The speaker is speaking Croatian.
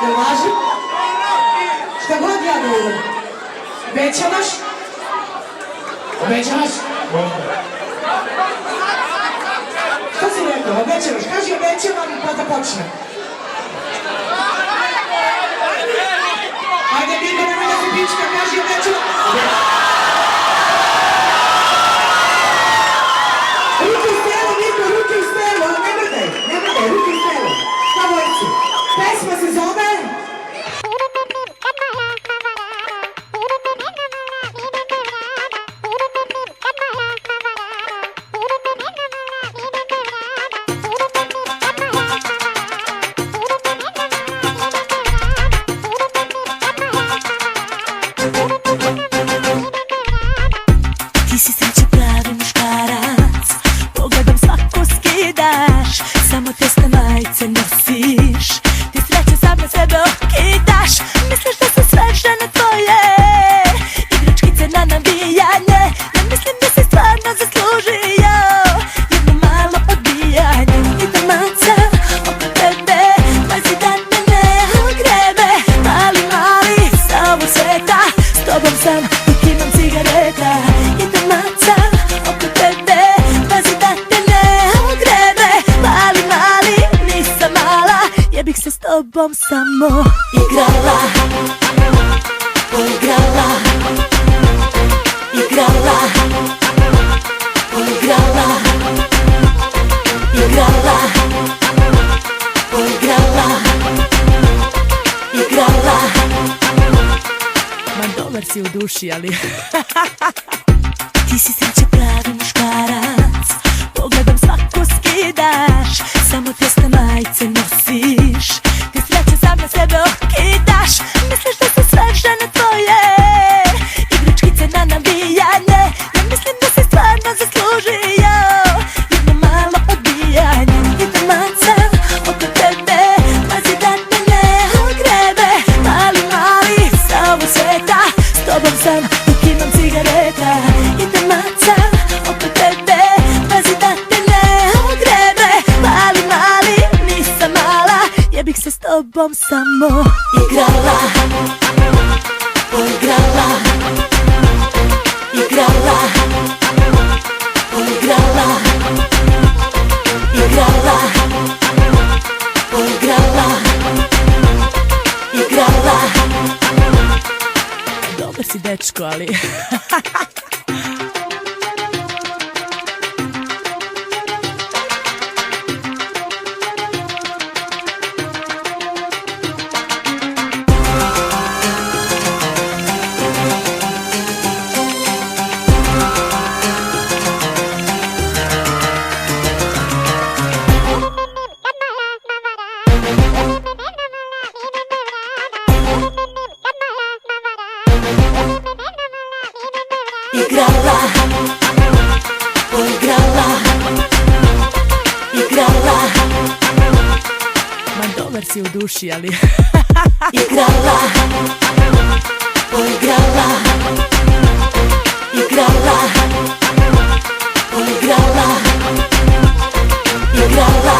Ne važi? Šta god ja govorim. Obećavaš? Obećavaš? Šta si rekao? Obećavaš? Kaži obećavam pa da počne. Ajde, Niko, nemoj da se pička, kaži obećavam. Ruke u stelu, Niko, ruke u stelu, ne mrdaj, ruke u stelu. Šta vojci? Pesma se zove... Ti si sreće pravi muškarac, pogledom svako skidaš, samo tesne majice nosiš, ti sreće sam na sebe okidaš, misliš da su sve žene tvoje, igračkice na navijanje, ne mislim da si stvarno zaslužio jedno malo odbijanje. Idem maca oko tebe, pazi da te ne ogrebe, mali, sa ovog sveta, s tobom sam dok imam cigareta. Idem maca oko tebe, pazi da te ne ogrebe, mali, nisam mala, ja bih se s tobom samo igrala, poigrala, igrala, poigrala, igrala, poigrala, igrala. Ma dobar si u duši, ali... Ti si sreće pravi muškarac, pogledom svako skidaš, samo tesne majice nosiš, ti sreće sam na sebe okidaš, misliš da su sve žene tvoje, igračkice na navijanje, ne mislim da si stvarno zaslužio jedno malo odbijanje. Idem maca oko tebe, pazi da te ne ogrebe, mali, sa ovog sveta, s tobom sam dok imam cigareta. Idem maca oko tebe, pazi da te ne ogrebe, mali, nisam mala, ja bih se s tobom samo igrala, poigrala, igrala, poigrala, igrala, poigrala, igrala. Dobar si dečko, ali... Igrala, poigrala, igrala. Ma dobar si u duši, ali... Igrala, poigrala, igrala, poigrala, igrala.